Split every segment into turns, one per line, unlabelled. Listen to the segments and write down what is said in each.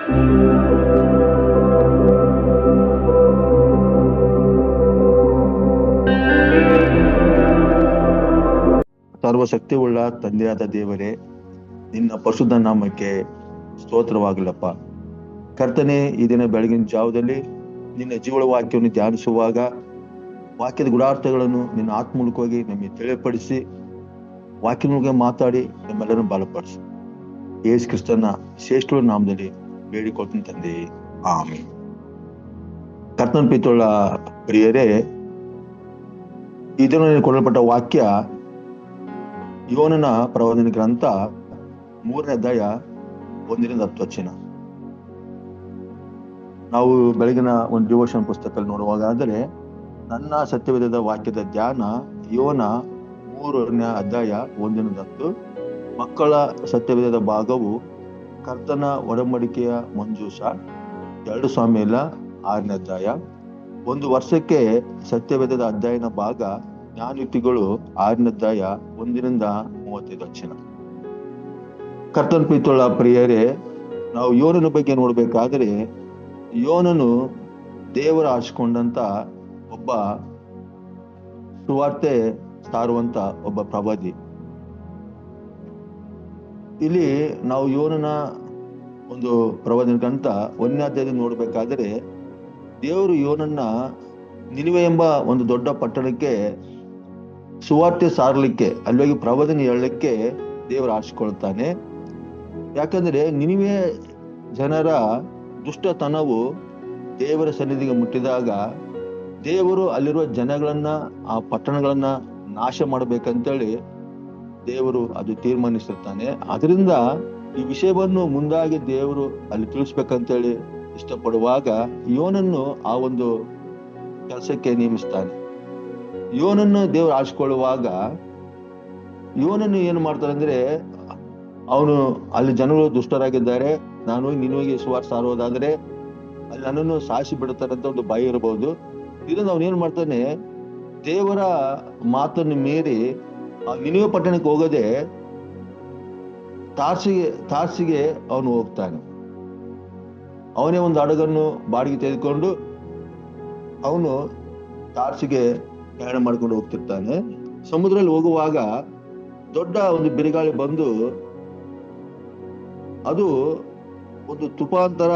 ಸರ್ವಶಕ್ತಿಯುಳ್ಳ ತಂದೆಯಾದ ದೇವರೇ, ನಿನ್ನ ಪರಿಶುದ್ಧ ನಾಮಕ್ಕೆ ಸ್ತೋತ್ರವಾಗಲಪ್ಪ. ಕರ್ತನೆ, ಈ ದಿನ ಬೆಳಗಿನ ಜಾವದಲ್ಲಿ ನಿನ್ನ ಜೀವಳ ವಾಕ್ಯವನ್ನು ಧ್ಯಾನಿಸುವಾಗ ವಾಕ್ಯದ ಗುಣಾರ್ಥಗಳನ್ನು ನಿನ್ನ ಆತ್ಮೂಲಕವಾಗಿ ನಮಗೆ ತಿಳಿಯಪಡಿಸಿ ವಾಕ್ಯ ಮೂಲಕ ಮಾತಾಡಿ ನಮ್ಮೆಲ್ಲರನ್ನು ಬಲಪಡಿಸಿ. ಯೇಸು ಕ್ರಿಸ್ತನ ಶ್ರೇಷ್ಠ ನಾಮದಲ್ಲಿ ಬೇಡಿಕೊಳ್ತೀನಿ ತಂದೆ, ಆಮೆನ್. ಕರ್ತನ ಪ್ರೀತಿಯುಳ್ಳ ಪ್ರಿಯರೇ, ಇದನ್ನು ಕೊಡಲ್ಪಟ್ಟ ವಾಕ್ಯ ಯೋನನ ಪ್ರವಾದನ ಗ್ರಂಥ 3ನೇ ಅಧ್ಯಾಯ 1-10 ವಚನ. ನಾವು ಬೆಳಗಿನ ಒಂದು ಡಿವೋಷನ್ ಪುಸ್ತಕದಲ್ಲಿ ನೋಡುವಾಗ ಆದರೆ ನನ್ನ ಸತ್ಯವೇದದ ವಾಕ್ಯದ ಧ್ಯಾನ ಯೋನ 3ನೇ ಅಧ್ಯಾಯ 1-10. ಮಕ್ಕಳ ಸತ್ಯವೇದದ ಭಾಗವು ಕರ್ತನ ಒಡಂಬಡಿಕೆಯ ಮಂಜೂಷ 2 ಸಾಮ್ಯಲ 6ನೇ ಅಧ್ಯಾಯ. ಒಂದು ವರ್ಷಕ್ಕೆ ಸತ್ಯವೇದದ ಅಧ್ಯಯನ ಭಾಗ ಜ್ಞಾನಯುಕ್ತಿಗಳು 6ನೇ ಅಧ್ಯಾಯ 1-35 ವಚನ. ಕರ್ತನ ಪ್ರೀತಿಯುಳ್ಳ ಪ್ರಿಯರೇ, ನಾವು ಯೋನನ ಬಗ್ಗೆ ನೋಡ್ಬೇಕಾದ್ರೆ ಯೋನನು ದೇವರ ಆರಿಸಿಕೊಂಡಂತ ಒಬ್ಬ ಸುವಾರ್ತೆ ಸಾರುವಂತ ಒಬ್ಬ ಪ್ರವಾದಿ. ಇಲ್ಲಿ ನಾವು ಯೋನನ ಒಂದು ಪ್ರವಾದನ ಗ್ರಂಥ 1ನೇ ಅಧ್ಯಾಯದಲ್ಲಿ ನೋಡ್ಬೇಕಾದ್ರೆ ದೇವರು ಯೋನನ್ನ ನಿನಿವೆ ಎಂಬ ಒಂದು ದೊಡ್ಡ ಪಟ್ಟಣಕ್ಕೆ ಸುವಾರ್ತೆ ಸಾರಲಿಕ್ಕೆ, ಅಲ್ಲಿಗೆ ಪ್ರವಾದನೆ ಹೇಳಲಿಕ್ಕೆ ದೇವರು ಆರಿಸಿಕೊಳ್ತಾನೆ. ಯಾಕಂದ್ರೆ ನಿನಿವೆ ಜನರ ದುಷ್ಟತನವು ದೇವರ ಸನ್ನಿಧಿಗೆ ಮುಟ್ಟಿದಾಗ ದೇವರು ಅಲ್ಲಿರುವ ಜನಗಳನ್ನ, ಆ ಪಟ್ಟಣಗಳನ್ನ ನಾಶ ಮಾಡ್ಬೇಕಂತೇಳಿ ದೇವರು ಅದು ತೀರ್ಮಾನಿಸಿರ್ತಾನೆ. ಅದರಿಂದ ಈ ವಿಷಯವನ್ನು ಮುಂದಾಗಿ ದೇವರು ಅಲ್ಲಿ ತಿಳಿಸ್ಬೇಕಂತೇಳಿ ಇಷ್ಟಪಡುವಾಗ ಯೋನನ್ನು ಆ ಒಂದು ಕೆಲಸಕ್ಕೆ ನೇಮಿಸ್ತಾನೆ. ಯೋನನ್ನು ದೇವರು ಆರಿಸಿಕೊಳ್ಳುವಾಗ ಯೋನನ್ನು ಏನು ಮಾಡ್ತಾರೆ ಅಂದ್ರೆ, ಅವನು ಅಲ್ಲಿ ಜನಗಳು ದುಷ್ಟರಾಗಿದ್ದಾರೆ, ನಾನು ನಿನಗೆ ಸುವಾರ್ತೆ ಸಾರುವುದಾದ್ರೆ ಅಲ್ಲಿ ನನ್ನನ್ನು ಸಾಯಿಸಿ ಬಿಡುತ್ತಾರೆ ಅಂತ ಒಂದು ಭಯ ಇರಬಹುದು. ಇದರಿಂದ ಅವನೇನ್ ಮಾಡ್ತಾನೆ, ದೇವರ ಮಾತನ್ನು ಮೀರಿ ಆ ನಿನಿವೆ ಪಟ್ಟಣಕ್ಕೆ ಹೋಗದೆ ತಾರ್ಸಿಗೆ ಅವನು ಹೋಗ್ತಾನೆ. ಅವನೇ ಒಂದು ಹಡಗನ್ನು ಬಾಡಿಗೆ ತೆಗೆದುಕೊಂಡು ಅವನು ತಾರ್ಸಿಗೆ ಪ್ರಯಾಣ ಮಾಡ್ಕೊಂಡು ಹೋಗ್ತಿರ್ತಾನೆ. ಸಮುದ್ರದಲ್ಲಿ ಹೋಗುವಾಗ ದೊಡ್ಡ ಒಂದು ಬಿರುಗಾಳಿ ಬಂದು ಅದು ಒಂದು ತುಫಾಂತರ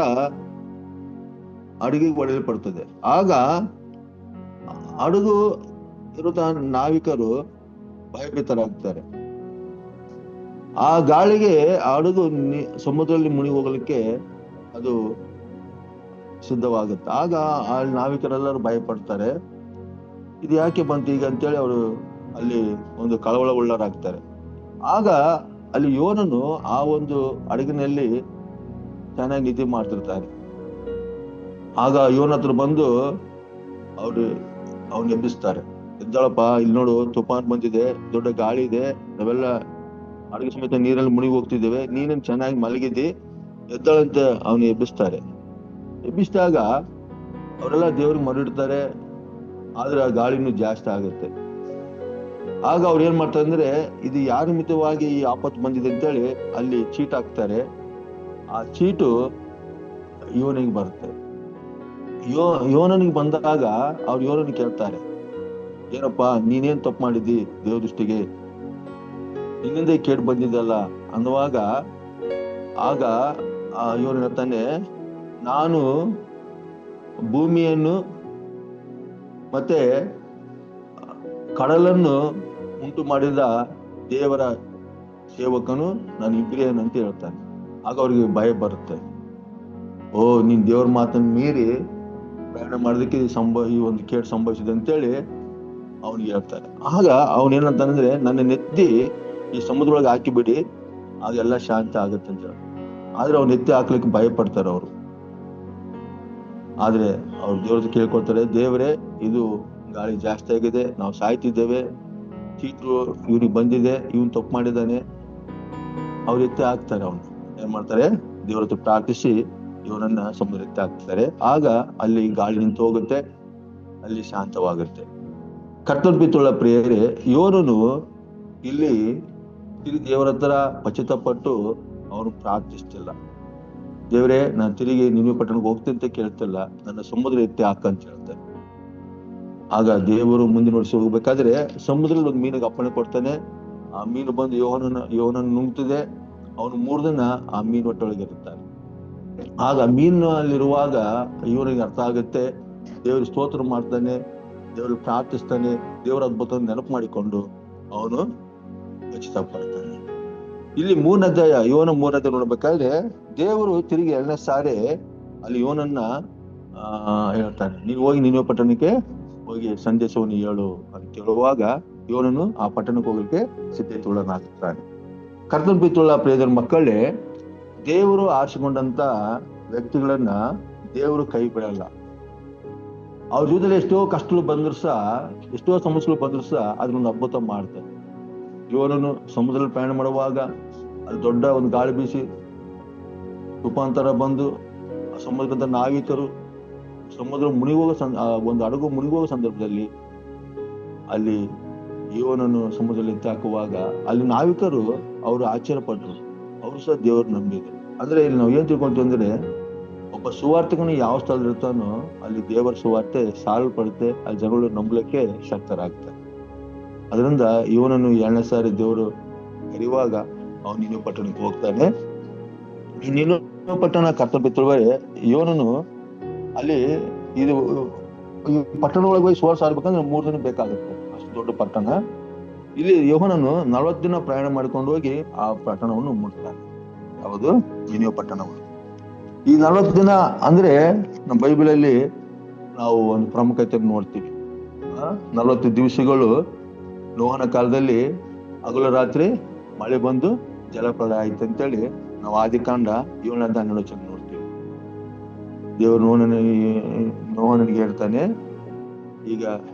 ಹಡಗಿಗೆ ಹೊಡೆಯಲ್ಪಡ್ತದೆ. ಆಗ ಹಡಗು ಇರುತ್ತ ನಾವಿಕರು ಭಯಭೀತರಾಗ್ತಾರೆ. ಆ ಗಾಳಿಗೆ ಆ ಹಡಗು ಸಮುದ್ರದಲ್ಲಿ ಮುಳುಗಿ ಹೋಗಲಿಕ್ಕೆ ಅದು ಸಿದ್ಧವಾಗುತ್ತೆ. ಆಗ ಆ ನಾವಿಕರೆಲ್ಲರೂ ಭಯ ಪಡ್ತಾರೆ, ಇದು ಯಾಕೆ ಬಂತು ಈಗ ಅಂತೇಳಿ ಅವರು ಅಲ್ಲಿ ಒಂದು ಕಳವಳ ಉಳ್ಳರಾಗ್ತಾರೆ. ಆಗ ಅಲ್ಲಿ ಯೋನನು ಆ ಒಂದು ಹಡಗಿನಲ್ಲಿ ಚೆನ್ನಾಗಿ ನಿದ್ದೆ ಮಾಡ್ತಿರ್ತಾರೆ. ಆಗ ಯೋನ ಹತ್ರ ಬಂದು ಅವ್ನು ಎಬ್ಬಿಸ್ತಾರೆ. ಎದ್ದಾಳಪ್ಪ, ಇಲ್ಲಿ ನೋಡು ತುಫಾನ್ ಬಂದಿದೆ, ದೊಡ್ಡ ಗಾಳಿ ಇದೆ, ನಾವೆಲ್ಲ ಹಡಗು ಸಮೇತ ನೀರಲ್ಲಿ ಮುಳುಗಿ ಹೋಗ್ತಿದ್ದೇವೆ, ನೀನೇನ್ ಚೆನ್ನಾಗಿ ಮಲಗಿದ್ದಿ, ಎದ್ದಾಳಂತ ಅವನು ಎಬ್ಬಿಸ್ತಾರೆ. ಎಬ್ಬಿಸಿದಾಗ ಅವರೆಲ್ಲ ದೇವ್ರಿಗೆ ಮರಳಿಡ್ತಾರೆ. ಆದ್ರೆ ಆ ಗಾಳಿನೂ ಜಾಸ್ತಿ ಆಗುತ್ತೆ. ಆಗ ಅವ್ರು ಏನ್ ಮಾಡ್ತಾರೆ ಅಂದ್ರೆ, ಇದು ಯಾರ ನಿಮಿತ್ತವಾಗಿ ಈ ಆಪತ್ತು ಬಂದಿದೆ ಅಂತೇಳಿ ಅಲ್ಲಿ ಚೀಟ್ ಹಾಕ್ತಾರೆ. ಆ ಚೀಟು ಯೋನಿಗೆ ಬರುತ್ತೆ. ಯೋನನಿಗೆ ಬಂದಾಗ ಅವ್ರು ಯೋನನಿಗೆ ಕೇಳ್ತಾರೆ, ಏನಪ್ಪಾ ನೀನೇನ್ ತಪ್ಪು ಮಾಡಿದ್ದಿ ದೇವ್ರ ದೃಷ್ಟಿಗೆ, ನಿನ್ನಿಂದ ಕೇಟ್ ಬಂದಿದ್ದಲ್ಲ ಅನ್ನುವಾಗ ಆಗ ಆ ಯೋನ ಹೇಳ್ತಾನೆ, ನಾನು ಭೂಮಿಯನ್ನು ಮತ್ತೆ ಕಡಲನ್ನು ಉಂಟು ಮಾಡಿದ ದೇವರ ಸೇವಕನು ನಾನು ಇಬ್ರಿಯನ್ ಹೇಳ್ತಾನೆ. ಆಗ ಅವ್ರಿಗೆ ಭಯ ಬರುತ್ತೆ. ಓ, ನೀನ್ ದೇವ್ರ ಮಾತನ್ನು ಮೀರಿ ಪ್ರಯಾಣ ಮಾಡೋದಕ್ಕೆ ಈ ಒಂದು ಕೇಟ್ ಸಂಭವಿಸಿದೆ ಅಂತೇಳಿ ಅವ್ನಿಗೆ ಹೇಳ್ತಾರೆ. ಆಗ ಅವನೇನಂತಂದ್ರೆ, ನನ್ನ ನೆತ್ತಿ ಈ ಸಮುದ್ರೊಳಗೆ ಹಾಕಿಬಿಡಿ, ಅದೆಲ್ಲ ಶಾಂತಿ ಆಗುತ್ತೆ ಅಂತ ಹೇಳಿ. ಆದ್ರೆ ಅವ್ನ ನೆತ್ತಿ ಹಾಕ್ಲಿಕ್ಕೆ ಭಯ ಪಡ್ತಾರೆ ಅವರು. ಆದ್ರೆ ಅವ್ರು ದೇವ್ರ ಕೇಳ್ಕೊಳ್ತಾರೆ, ದೇವರೇ ಇದು ಗಾಳಿ ಜಾಸ್ತಿ ಆಗಿದೆ, ನಾವು ಸಾಯ್ತಿದ್ದೇವೆ, ಚೀಟು ಇವ್ನಿಗೆ ಬಂದಿದೆ, ಇವನ್ ತಪ್ಪು ಮಾಡಿದ್ದಾನೆ. ಅವ್ರ ಎತ್ತಿ ಹಾಕ್ತಾರೆ. ಅವನು ಏನ್ ಮಾಡ್ತಾರೆ, ದೇವ್ರ ಹತ್ರ ಪ್ರಾರ್ಥಿಸಿ ಇವನನ್ನ ಸಮುದ್ರ ಎತ್ತಿ ಹಾಕ್ತಾರೆ. ಆಗ ಅಲ್ಲಿ ಗಾಳಿ ನಿಂತು ಹೋಗುತ್ತೆ, ಅಲ್ಲಿ ಶಾಂತವಾಗುತ್ತೆ. ಕರ್ತನ ಪ್ರೀತಿಯುಳ್ಳ ಪ್ರಿಯರೇ, ಯೋನನು ಇಲ್ಲಿ ದೇವರ ಹತ್ರ ಪಶ್ಚಾತ್ತಾಪಪಟ್ಟು ಅವನು ಪ್ರಾರ್ಥಿಸ್ತಿಲ್ಲ. ದೇವರೇ, ನಾನು ತಿರುಗಿ ನಿನ್ವೆ ಪಟ್ಟಣಕ್ಕೆ ಹೋಗ್ತೀನಿ ಅಂತ ಕೇಳ್ತಿಲ್ಲ, ನನ್ನ ಸಮುದ್ರ ಎತ್ತಿ ಹಾಕಂತ ಹೇಳ್ತಾನೆ. ಆಗ ದೇವರು ಮುಂದೆ ನೋಡಿಸಿ ಹೋಗ್ಬೇಕಾದ್ರೆ ಸಮುದ್ರದಲ್ಲಿ ಒಂದು ಮೀನಿಗೆ ಅಪ್ಪಣೆ ಕೊಡ್ತಾನೆ. ಆ ಮೀನು ಬಂದು ಯೋಹನನ್ನ ನುಂಗ್ತಿದೆ. ಅವನು 3 ದಿನ ಆ ಮೀನು ಹೊಟ್ಟೊಳಗೆ ಇರುತ್ತಾನೆ. ಆಗ ಮೀನಿನಲ್ಲಿರುವಾಗ ಇವನಿಗೆ ಅರ್ಥ ಆಗುತ್ತೆ, ದೇವರು ಸ್ತೋತ್ರ ಮಾಡ್ತಾನೆ, ದೇವರು ಪ್ರಾರ್ಥಿಸ್ತಾನೆ, ದೇವರ ಅದ್ಭುತ ನೆನಪು ಮಾಡಿಕೊಂಡು ಅವನು ಖಚಿತ ಪಡ್ತಾನೆ. ಇಲ್ಲಿ 3ನೇ ಅಧ್ಯಾಯ, ಯೋನ 3ನೇ ಅಧ್ಯಾಯ ನೋಡ್ಬೇಕಾದ್ರೆ ದೇವರು ತಿರುಗಿ 2ನೇ ಸಾರಿ ಅಲ್ಲಿ ಯೋನನ್ನ ಹೇಳ್ತಾನೆ, ನೀನು ಹೋಗಿ ನಿನ್ವೆ ಪಟ್ಟಣಕ್ಕೆ ಹೋಗಿ ಸಂದೇಶವನ್ನು ಹೇಳು ಅಂತ ಹೇಳುವಾಗ ಯೋನನು ಆ ಪಟ್ಟಣಕ್ಕೆ ಹೋಗಲಿಕ್ಕೆ ಸಿದ್ಧತೆಯುಳ್ಳನಾಗ್ತಾನೆ. ಕರ್ತನ ಪ್ರೀತಿಯುಳ್ಳ ಪ್ರಿಯರ ಮಕ್ಕಳೇ, ದೇವರು ಆರಿಸಿಕೊಂಡಂತ ವ್ಯಕ್ತಿಗಳನ್ನ ದೇವರು ಕೈ ಬಿಡಲ್ಲ. ಅವ್ರ ಜೀವನದಲ್ಲಿ ಎಷ್ಟೋ ಕಷ್ಟಗಳು ಬಂದ್ರು ಸಹ, ಎಷ್ಟೋ ಸಮಸ್ಯೆಗಳು ಬಂದ್ರು ಸಹ ಅದನ್ನೊಂದು ಅದ್ಭುತ ಮಾಡ್ತಾರೆ. ಯೋನನು ಸಮುದ್ರದಲ್ಲಿ ಪ್ರಯಾಣ ಮಾಡುವಾಗ ಅಲ್ಲಿ ದೊಡ್ಡ ಒಂದು ಗಾಳಿ ಬೀಸಿ ರೂಪಾಂತರ ಬಂದು ಆ ಸಮುದ್ರದ ನಾವಿಕರು ಸಮುದ್ರ ಒಂದು ಹಡಗು ಮುಳುಗುವ ಸಂದರ್ಭದಲ್ಲಿ ಅಲ್ಲಿ ಯೋನನ್ನು ಸಮುದ್ರದಲ್ಲಿ ಎತ್ತಾಕುವಾಗ ಅಲ್ಲಿ ನಾವಿಕರು ಅವರು ಆಶ್ಚರ್ಯಪಟ್ಟರು, ಅವರು ಸಹ ದೇವರು ನಂಬಿದ್ರು. ಅಂದ್ರೆ ಇಲ್ಲಿ ನಾವು ಏನ್ ತಿಳ್ಕೊಂತೀವಿ ಅಂದ್ರೆ, ಒಬ್ಬ ಸುವಾರ್ತಿಕನು ಯಾವ ಸ್ಥಳದಲ್ಲಿ ಇರ್ತಾನೋ ಅಲ್ಲಿ ದೇವರ ಸುವಾರ್ತೆ ಸಾರಲ್ಪಡುತ್ತೆ, ಅಲ್ಲಿ ಜನಗಳು ನಂಬಲಿಕ್ಕೆ ಶಕ್ತರಾಗ್ತಾರೆ. ಅದರಿಂದ ಇವನನ್ನು 2ನೇ ಸಾರಿ ದೇವರು ಕರೆಯುವಾಗ ಅವನು ನಿನ್ವೆ ಪಟ್ಟಣಕ್ಕೆ ಹೋಗ್ತಾನೆ. ಈ ನಿನ್ವೆ ಪಟ್ಟಣ ಕರ್ತವ್ಯ ಇವನನ್ನು ಅಲ್ಲಿ ಇದು ಈ ಪಟ್ಟಣ ಒಳಗೆ ಹೋಗಿ ಸುವಾರ್ತೆ ಸಾರಬೇಕಂದ್ರೆ 3 ದಿನ ಬೇಕಾಗುತ್ತೆ, ಅಷ್ಟು ದೊಡ್ಡ ಪಟ್ಟಣ. ಇಲ್ಲಿ ಯೋಹನನು 40 ದಿನ ಪ್ರಯಾಣ ಮಾಡ್ಕೊಂಡು ಹೋಗಿ ಆ ಪಟ್ಟಣವನ್ನು ಮುಟ್ತಾನೆ. ಯಾವುದು? ನಿನ್ವೆ ಪಟ್ಟಣವನ್ನು. ಈ 40 ದಿನ ಅಂದ್ರೆ ನಮ್ಮ ಬೈಬಲಲ್ಲಿ ನಾವು ಒಂದು ಪ್ರಾಮುಖ್ಯತೆ ನೋಡ್ತೀವಿ. 40 ದಿವಸಗಳು ನೋಹನ ಕಾಲದಲ್ಲಿ ಹಗಲು ರಾತ್ರಿ ಮಳೆ ಬಂದು ಜಲಪ್ರಳಯ ಆಯ್ತು ಅಂತೇಳಿ ನಾವು ಆದಿಕಾಂಡ 7ನೇ ಅಧ್ಯಾಯ 12 ವಚನ ನೋಡ್ತೀವಿ. ದೇವರು ನೋಹನಿಗೆ ಹೇಳ್ತಾನೆ, ಈಗ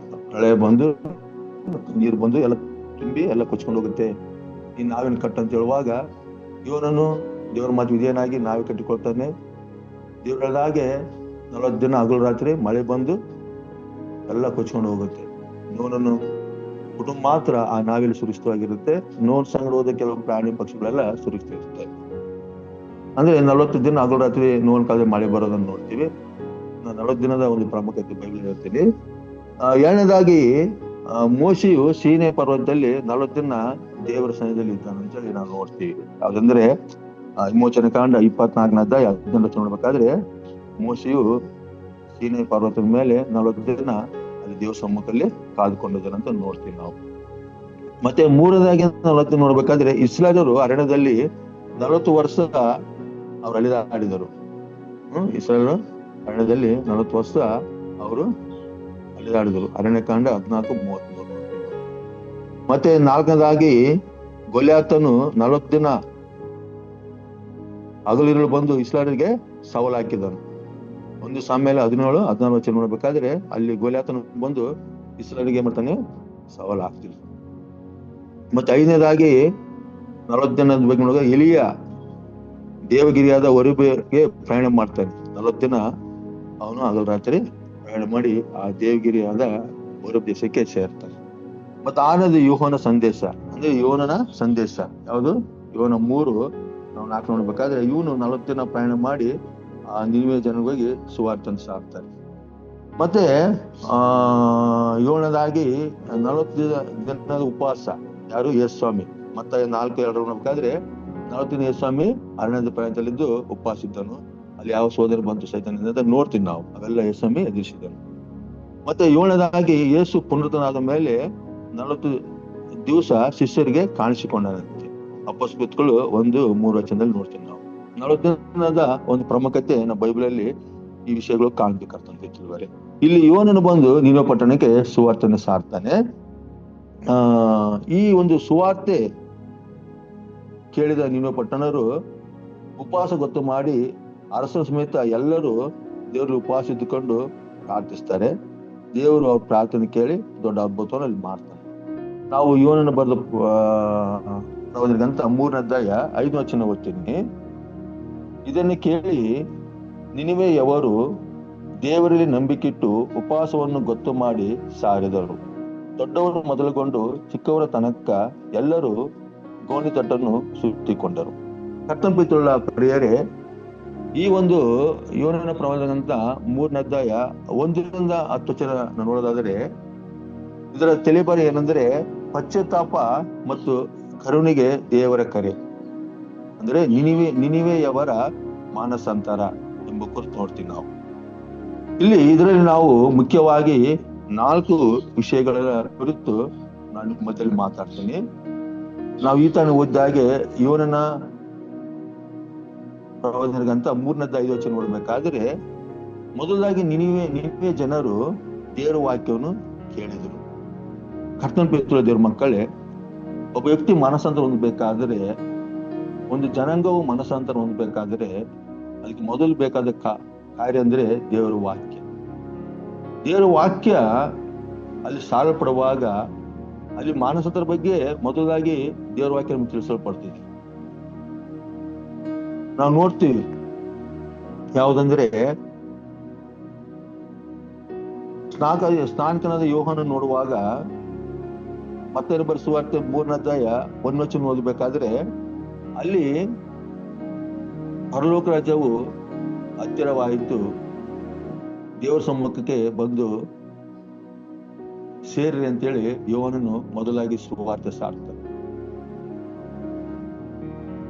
ಪ್ರಳಯ ಬಂದು ನೀರು ಬಂದು ಎಲ್ಲ ತುಂಬಿ ಎಲ್ಲ ಕೊಚ್ಕೊಂಡು ಹೋಗುತ್ತೆ, ಈ ನಾವೇನು ಕಟ್ಟ ಅಂತ ಹೇಳುವಾಗ ಇವನನ್ನು ದೇವ್ರ ಮಾತು ವಿಧೇಯನಾಗಿ ನಾವೇ ಕಟ್ಟಿಕೊಳ್ತಾನೆ. ದೇವ್ರ ಹೇಳಿದಾಗೆ 40 ದಿನ ಹಗಲು ರಾತ್ರಿ ಮಳೆ ಬಂದು ಎಲ್ಲ ಕೊಚ್ಕೊಂಡು ಹೋಗುತ್ತೆ. ನೋನನ್ನು ಕುಟುಂಬ ಮಾತ್ರ ಆ ನಾವೆಲ್ಲಿ ಸುರಕ್ಷಿತವಾಗಿರುತ್ತೆ. ನೋನ್ ಸಂಗಡ ಹೋದ ಕೆಲವು ಪ್ರಾಣಿ ಪಕ್ಷಿಗಳೆಲ್ಲ ಸುರಕ್ಷಿತ ಇರುತ್ತೆ. ಅಂದ್ರೆ 40 ದಿನ ಹಗಲು ರಾತ್ರಿ ನೋನ್ ಕಾಲದಲ್ಲಿ ಮಳೆ ಬರೋದನ್ನ ನೋಡ್ತೀವಿ. 40 ದಿನದ ಒಂದು ಪ್ರಾಮುಖ್ಯತೆ ಬೈಬಲ್ ಹೇಳ್ತೀನಿ. 2ನೇದಾಗಿ ಮೋಶೆಯು ಸೀನೆ ಪರ್ವತದಲ್ಲಿ 40 ದಿನ ದೇವರ ಸನ್ನಿಧಿಯಲ್ಲಿ ಇದ್ದಾನೆ ಅಂತೇಳಿ ನಾವು ನೋಡ್ತೀವಿ. ಯಾವ್ದಂದ್ರೆ ವಿಮೋಚನೆ ಕಾಂಡ 24ನೇ ಅಧ್ಯಾಯ 18 ನೋಡ್ಬೇಕಾದ್ರೆ ಮೋಶೆಯು ಸೀನೆ ಪರ್ವತದ ಮೇಲೆ 40 ದಿನ ಅಲ್ಲಿ ದೇವ್ರ ಸಮ್ಮುಖದಲ್ಲಿ ಕಾದುಕೊಂಡಿದ್ದಾರಂತ ನೋಡ್ತೀವಿ ನಾವು. ಮತ್ತೆ 3ನೇದಾಗಿ 40 ನೋಡ್ಬೇಕಾದ್ರೆ ಇಸ್ರಾಯೇಲರು ಅರಣ್ಯದಲ್ಲಿ 40 ವರ್ಷ ಅವ್ರು ಅಲಿದಾಡಿದರು. ಇಸ್ರಾಯೇಲರು ಅರಣ್ಯದಲ್ಲಿ 40 ವರ್ಷ ಅವರು ಅಲಿದಾಡಿದರು. ಅರಣ್ಯಕಾಂಡ 14:33. ಮತ್ತೆ 4ನೇದಾಗಿ ಗೊಲ್ಯಾತನು 40 ದಿನ ಹಗಲಿರುಳು ಬಂದು ಇಸ್ರಾಯೇಲರಿಗೆ ಸವಾಲು ಹಾಕಿದನು. 1 ಸಾಮ್ಯಲ 17:16 ವಚನ ನೋಡ್ಬೇಕಾದ್ರೆ ಅಲ್ಲಿ ಗೊಲ್ಯಾತನು ಬಂದು ಇಸ್ರಾಯೇಲಿಗೆ ಏನ್ ಮಾಡ್ತಾನೆ? ಸವಾಲು ಹಾಕ್ತಿದ್ರು. ಮತ್ತೆ 5ನೇದಾಗಿ 40 ದಿನದ ಬಗ್ಗೆ ನೋಡುವಾಗ ಎಲಿಯ ದೇವಗಿರಿಯಾದ ಹೊರಬಿಗೆ ಪ್ರಯಾಣ ಮಾಡ್ತಾನೆ. 40 ದಿನ ಅವನು ಹಗಲು ರಾತ್ರಿ ಪ್ರಯಾಣ ಮಾಡಿ ಆ ದೇವಗಿರಿಯಾದ ಹೊರಬ್ ದೇಶಕ್ಕೆ ಸೇರ್ತಾನೆ. ಮತ್ತೆ 6ನೇದು ಯೋಹನ ಸಂದೇಶ, ಅಂದ್ರೆ ಯೋನನ ಸಂದೇಶ. ಯಾವುದು? ಯೋನ 3 ನಾವು 4 ನೋಡ್ಬೇಕಾದ್ರೆ ಇವನು 40 ದಿನ ಪ್ರಯಾಣ ಮಾಡಿ ಆ ನಿನ್ವೆ ಜನಗಳಿಗೆ ಸುವಾರ್ತೆಯನ್ನು ಸಾರ್ತಾರೆ. ಮತ್ತೆ 7ನೇದಾಗಿ 40 ದಿನದ ಉಪವಾಸ. ಯಾರು? ಯೇಸು ಸ್ವಾಮಿ. ಮತ್ತೆ 4:2 ನೋಡ್ಬೇಕಾದ್ರೆ 40 ದಿನ ಯೇಸು ಸ್ವಾಮಿ ಅರಣ್ಯದ ಪ್ರಯಾಣದಲ್ಲಿದ್ದು ಉಪವಾಸ ಇದ್ದನು. ಅಲ್ಲಿ ಯಾವ ಸೋದರ ಬಂತು ಸೈತಾನದಿಂದ ಅಂತ ನೋಡ್ತೀವಿ ನಾವು. ಅವೆಲ್ಲ ಯೇಸು ಸ್ವಾಮಿ ಎದುರಿಸಿದನು. ಮತ್ತೆ 7ನೇದಾಗಿ ಯೇಸು ಪುನರುತ್ಥಾನದ ಮೇಲೆ 40 ದಿವಸ ಶಿಷ್ಯರಿಗೆ ಕಾಣಿಸಿಕೊಂಡಂತೆ. ಅಪೊಸ್ತಲರು 1:3 ವಚನದಲ್ಲಿ ನೋಡ್ತೀವಿ ನಾವು. 40 ದಿನದ ಒಂದು ಪ್ರಾಮುಖ್ಯತೆ ನಮ್ಮ ಬೈಬಲಲ್ಲಿ ಈ ವಿಷಯಗಳು ಕಾಣ್ಬೇಕಂತ. ಇಲ್ಲಿ ಯೋನನು ಬಂದು ನಿನ್ವೆ ಪಟ್ಟಣಕ್ಕೆ ಸುವಾರ್ತೆಯನ್ನು ಸಾರ್ತಾನೆ. ಈ ಒಂದು ಸುವಾರ್ತೆ ಕೇಳಿದ ನಿನ್ವೆ ಪಟ್ಟಣರು ಉಪವಾಸ ಗೊತ್ತು ಮಾಡಿ ಅರಸನ ಸಮೇತ ಎಲ್ಲರೂ ದೇವರು ಉಪವಾಸ ಇದ್ದುಕೊಂಡು ಪ್ರಾರ್ಥಿಸ್ತಾರೆ. ದೇವರು ಅವ್ರ ಪ್ರಾರ್ಥನೆ ಕೇಳಿ ದೊಡ್ಡ ಅದ್ಭುತವನ್ನು ಅಲ್ಲಿ ಮಾಡ್ತಾನೆ. ನಾವು ಯೋನನ ಬರೆದ ಪ್ರವಾದನೆಗ್ರಂಥ 3ನೇ ಅಧ್ಯಾಯ 5ನೇ ವಚನ ಓದ್ತೀನಿ. ಇದನ್ನು ಕೇಳಿ ನಿನಿವೆಯವರು ದೇವರಲ್ಲಿ ನಂಬಿಕಿಟ್ಟು ಉಪವಾಸವನ್ನು ಗೊತ್ತು ಮಾಡಿ ಸಾರಿದರು. ದೊಡ್ಡವರು ಮೊದಲುಗೊಂಡು ಚಿಕ್ಕವರ ತನಕ ಎಲ್ಲರೂ ಗೋಣಿ ತಟ್ಟನ್ನು ಸುತ್ತಿಕೊಂಡರು. ಕರ್ತನ ಪ್ರೀತಿಯುಳ್ಳ ಪ್ರಿಯರೇ, ಈ ಒಂದು ಯೋನನ ಪ್ರವಾದನಂತ 3ನೇ ಅಧ್ಯಾಯ 1-10 ನೋಡೋದಾದ್ರೆ, ಇದರ ತಲೆಬಾರಿ ಏನಂದ್ರೆ ಪಶ್ಚಾತ್ತಾಪ ಮತ್ತು ಕರುಣಿಗೆ ದೇವರ ಕರೆ, ಅಂದ್ರೆ ನಿನಿವೆಯವರ ಮಾನಸಾಂತರ ಎಂಬ ಕುರಿತು ನೋಡ್ತೀವಿ ನಾವು. ಇದರಲ್ಲಿ ನಾವು ಮುಖ್ಯವಾಗಿ 4 ವಿಷಯಗಳ ಕುರಿತು ನಾನು ಮೊದಲು ಮಾತಾಡ್ತೀನಿ. ನಾವು ಈ ತರ ಓದಿದಾಗೆ ಯೋನನ ಪ್ರವಾದನೆಗಂತ 3ನೇ ಅಧ್ಯಾಯ 5 ನೋಡ್ಬೇಕಾದ್ರೆ, ಮೊದಲಾಗಿ ನಿನಿವೆ ಜನರು ದೇವರ ವಾಕ್ಯವನ್ನು ಕೇಳಿದರು. ಕರ್ತನ ಪ್ರೀತಿಯುಳ್ಳ ದೇವ್ರ ಮಕ್ಕಳೇ, ಒಬ್ಬ ವ್ಯಕ್ತಿ ಮನಸ್ಸಾಂತರ ಹೊಂದಬೇಕಾದ್ರೆ, ಒಂದು ಜನಾಂಗವು ಮನಸ್ಸಾಂತರ ಹೊಂದಬೇಕಾದ್ರೆ ಅದಕ್ಕೆ ಮೊದಲು ಬೇಕಾದ ಕಾರ್ಯ ಅಂದ್ರೆ ದೇವರ ವಾಕ್ಯ. ದೇವರ ವಾಕ್ಯ ಅಲ್ಲಿ ಸಾರಲ್ಪಡುವಾಗ ಅಲ್ಲಿ ಮಾನಸಾಂತರ ಬಗ್ಗೆ ಮೊದಲಾಗಿ ದೇವರ ವಾಕ್ಯ ನಮ್ಗೆ ತಿಳಿಸಲ್ಪಡ್ತಿದೆ. ನಾವು ನೋಡ್ತೀವಿ ಯಾವುದಂದ್ರೆ, ಸ್ನಾನಿಕನಾದ ಯೋಹಾನ ನೋಡುವಾಗ ಮತ್ತೆ ಸುವಾರ್ತೆ 3ನೇ ಅಧ್ಯಾಯ 1 ಓದಬೇಕಾದ್ರೆ, ಅಲ್ಲಿ ಪರಲೋಕ ರಾಜ್ಯವು ಹತ್ತಿರವಾಯಿತು, ದೇವರ ಸಮ್ಮುಖಕ್ಕೆ ಬಂದು ಸೇರಿ ಅಂತೇಳಿ ಯೋಹಾನನು ಮೊದಲಾಗಿ ಸುವಾರ್ತೆ ಸಾರ್ತಾರೆ.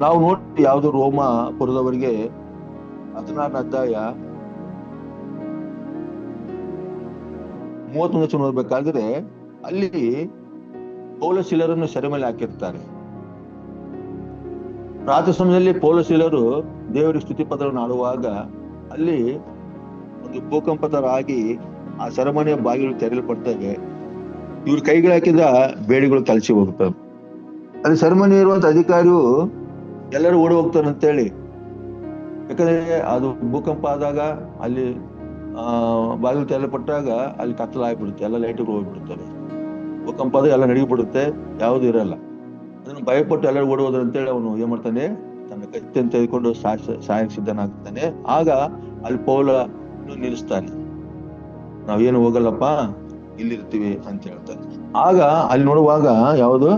ನಾವು ನೋಡಿ ಯಾವುದು ರೋಮಾಪುರದವರಿಗೆ 16ನೇ ಅಧ್ಯಾಯ 31 ಓದಬೇಕಾದ್ರೆ, ಅಲ್ಲಿ ಪೌಲಶೀಲರನ್ನು ಸೆರೆ ಮೇಲೆ ಹಾಕಿರ್ತಾರೆ. ರಾತ್ರಿ ಸಮಯದಲ್ಲಿ ಪೌಲಶೀಲರು ದೇವರ ಸ್ತುತಿ ಪದಗಳನ್ನು ಆಡುವಾಗ ಅಲ್ಲಿ ಒಂದು ಭೂಕಂಪ ತರ ಆಗಿ ಆ ಸೆರೆಮನೆಯ ಬಾಗಿಲು ತೆರೆಯಲ್ಪಡ್ತವೆ. ಇವ್ರ ಕೈಗಳು ಹಾಕಿದ ಬೇಡಿಗಳು ಕಲಸಿ ಹೋಗ್ತವೆ. ಅಲ್ಲಿ ಸೆರೆಮನೆ ಇರುವಂತ ಅಧಿಕಾರಿಯು ಎಲ್ಲರೂ ಓಡಿ ಹೋಗ್ತಾರೆ ಅಂತೇಳಿ, ಯಾಕಂದ್ರೆ ಅದು ಭೂಕಂಪ ಆದಾಗ ಅಲ್ಲಿ ಬಾಗಿಲು ತೆರೆಯಲ್ಪಟ್ಟಾಗ ಅಲ್ಲಿ ಕತ್ತಲಾಗ್ಬಿಡುತ್ತೆ, ಎಲ್ಲ ಲೈಟ್ಗಳು ಹೋಗ್ಬಿಡುತ್ತವೆ. ಭೂಕಂಪ ಆದಾಗ ಎಲ್ಲ ನಡಿಬಿಡುತ್ತೆ, ಯಾವ್ದು ಇರಲ್ಲ. ಅದನ್ನು ಭಯಪಟ್ಟು ಎಲ್ಲರೂ ಓಡಿ ಹೋದ್ರು ಅಂತೇಳಿ ಅವನು ಏನ್ ಮಾಡ್ತಾನೆ, ತನ್ನ ಕತ್ತಿಯನ್ನು ತೆಗೆದುಕೊಂಡು ಸಾಯಕ್ಕೆ ಸಿದ್ಧನಾಗ್ತಾನೆ. ಆಗ ಅಲ್ಲಿ ಪೌಲ ನಿಲ್ಲಿಸ್ತಾನೆ, ನಾವೇನು ಹೋಗಲ್ಲಪ್ಪ, ಇಲ್ಲಿರ್ತೀವಿ ಅಂತ ಹೇಳ್ತಾನೆ. ಆಗ ಅಲ್ಲಿ ನೋಡುವಾಗ ಯಾವುದು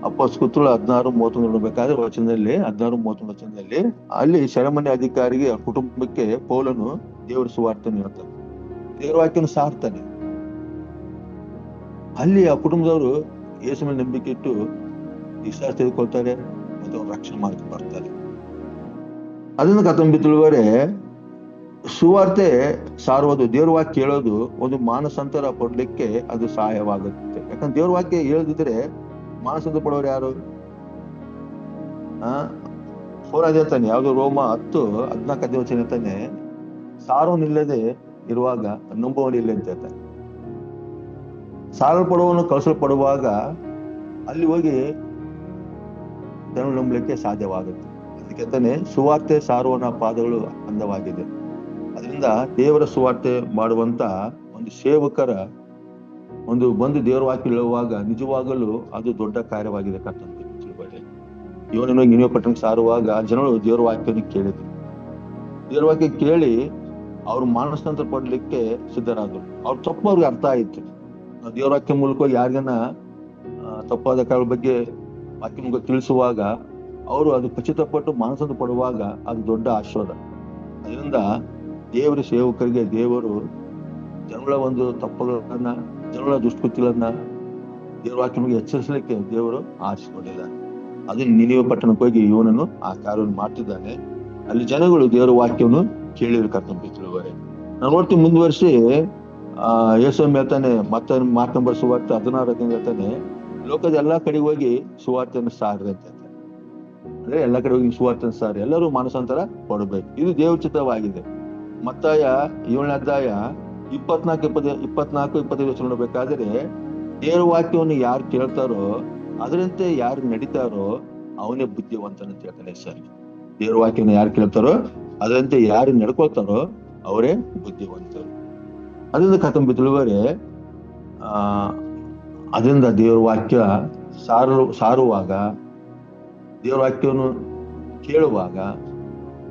ಅಪೊಸ್ತಲರು 16:31 ನೋಡ್ಬೇಕಾದ್ರೆ ವಚನದಲ್ಲಿ 16:31 ಅಲ್ಲಿ ಸೆರೆಮನೆ ಅಧಿಕಾರಿಗೆ ಕುಟುಂಬಕ್ಕೆ ಪೌಲನು ದೇವರ ಸುವಾರ್ತೆಯನ್ನು ಹೇಳ್ತಾನೆ, ದೇವರ ವಾಕ್ಯವನ್ನು ಸಾರ್ತಾನೆ. ಅಲ್ಲಿ ಆ ಕುಟುಂಬದವರು ಯೇಸು ಮೇಲೆ ನಂಬಿಕೆ ಇಟ್ಟು ವಿಶ್ವಾಸ ತೆಗೆದುಕೊಳ್ತಾರೆ ಮತ್ತು ಅವ್ರು ರಕ್ಷಣೆ ಮಾಡ್ಕೊಂಡು ಬರ್ತಾರೆ. ಅದನ್ನು ಕರ್ತನ ಸುವಾರ್ತೆ ಸಾರುವುದು, ದೇವ್ರ ವಾಕ್ಯ ಕೇಳೋದು ಒಂದು ಮಾನಸಾಂತರ ಪಡ್ಲಿಕ್ಕೆ ಅದು ಸಹಾಯವಾಗುತ್ತೆ. ಯಾಕಂದ್ರೆ ದೇವ್ರ ವಾಕ್ಯ ಹೇಳದಿದ್ರೆ ಮಾನಸಾಂತರ ಪಡೋರು ಯಾರು? ಹೋರಾದ ಹೇಳ್ತಾನೆ, ಯಾವ್ದು ರೋಮ 10:14 ಹೇಳ್ತಾನೆ, ಸಾರೋನಿಲ್ಲದೆ ಇರುವಾಗ ನಂಬುವನಿಲ್ಲ ಅಂತ ಹೇಳ್ತಾನೆ. ಸಾರಲ್ಪಡುವವನು ಕಳಿಸಲ್ಪಡುವಾಗ ಅಲ್ಲಿ ಹೋಗಿ ಜನರು ನಂಬಲಿಕ್ಕೆ ಸಾಧ್ಯವಾಗುತ್ತೆ. ಅದಕ್ಕೆ ತಾನೆ ಸುವಾರ್ತೆ ಸಾರುವನ ಪಾದಗಳು ಅಂದವಾಗಿದೆ. ಅದರಿಂದ ದೇವರ ಸುವಾರ್ತೆ ಮಾಡುವಂತ ಒಂದು ಸೇವಕರ ಒಂದು ಬಂದು ದೇವರ ವಾಕ್ಯ ಹೇಳುವಾಗ ನಿಜವಾಗಲೂ ಅದು ದೊಡ್ಡ ಕಾರ್ಯವಾಗಿದೆ. ಕರ್ತನ ಯೋನನು ನಿನಿವೆ ಪಟ್ಟಣಕ್ಕೆ ಸಾರುವಾಗ ಜನರು ದೇವರ ವಾಕ್ಯವನ್ನು ಕೇಳಿದ್ರು. ದೇವರ ವಾಕ್ಯ ಕೇಳಿ ಅವ್ರು ಮಾನಸಾಂತರ ಪಡ್ಲಿಕ್ಕೆ ಸಿದ್ಧರಾದ್ರು. ಅವ್ರ ತಪ್ಪು ಅವ್ರಿಗೆ ಅರ್ಥ ಆಯ್ತು. ದೇವರ ವಾಕ್ಯ ಮೂಲಕ ಯಾರಿಗನ ತಪ್ಪಾದ ಕಾರ್ಯಗಳ ಬಗ್ಗೆ ವಾಕ್ಯ ಮೂಲಕ ತಿಳಿಸುವಾಗ ಅವರು ಅದು ಪಶ್ಚಾತ್ತಾಪಪಟ್ಟು ಮಾನಸಾಂತರ ಪಡುವಾಗ ಅದು ದೊಡ್ಡ ಆಶೀರ್ವಾದ. ಅದರಿಂದ ದೇವರ ಸೇವಕರಿಗೆ ದೇವರು ಜನಗಳ ಒಂದು ತಪ್ಪುಗಳನ್ನ, ಜನಗಳ ದುಷ್ಕೃತ್ಯಗಳನ್ನ ದೇವರ ವಾಕ್ಯನಿಗೆ ಎಚ್ಚರಿಸಲಿಕ್ಕೆ ದೇವರು ಆರಿಸಿಕೊಂಡಿದ್ದಾನೆ. ಅದನ್ನ ನಿನಿವೆ ಪಟ್ಟಣಕ್ಕೆ ಹೋಗಿ ಯೋನನು ಆ ಕಾರ್ಯವನ್ನು ಮಾಡ್ತಿದ್ದಾನೆ. ಅಲ್ಲಿ ಜನಗಳು ದೇವರ ವಾಕ್ಯವನ್ನು ಕೇಳಿದ್ರು. ಕರ್ತನ ನಾವು ನೋಡ್ತೀವಿ ಮುಂದುವರಿಸಿ ಯೇಸು ಹೇಳ್ತಾನೆ, ಮತ್ತೆ ಮಾರ್ಕ್ ನಂಬರ್ ಸುವಾರ್ತೆ 16 ಹೇಳ್ತಾನೆ, ಲೋಕದ ಎಲ್ಲಾ ಕಡೆಗೆ ಹೋಗಿ ಸುವಾರ್ತೆಯನ್ನು ಸಾರ್ರಿ ಅಂತ ಹೇಳ್ತಾನೆ. ಅಂದ್ರೆ ಎಲ್ಲಾ ಕಡೆ ಹೋಗಿ ಸುವಾರ್ತೆಯನ್ನು ಸಾರಿ, ಎಲ್ಲರೂ ಮಾನಸಾಂತರ ಪಡಬೇಕು. ಇದು ದೇವಚಿತವಾಗಿದೆ. ಮತ್ತಾಯ 7ನೇ ಅಧ್ಯಾಯ 24-25 ನೋಡ್ಬೇಕಾದ್ರೆ, ದೇವರ ವಾಕ್ಯವನ್ನು ಯಾರು ಕೇಳ್ತಾರೋ ಅದರಂತೆ ಯಾರು ನಡೀತಾರೋ ಅವನೇ ಬುದ್ಧಿವಂತನಂತ ಹೇಳ್ತಾನೆ ಸರ್. ದೇವರ ವಾಕ್ಯವನ್ನು ಯಾರು ಕೇಳ್ತಾರೋ ಅದರಂತೆ ಯಾರು ನಡ್ಕೊಳ್ತಾರೋ ಅವರೇ ಬುದ್ಧಿವಂತರು. ಅದರಿಂದ ಕರ್ತನ ಅದರಿಂದ ದೇವರ ವಾಕ್ಯ ಸಾರುವಾಗ, ದೇವರ ವಾಕ್ಯವನ್ನು ಕೇಳುವಾಗ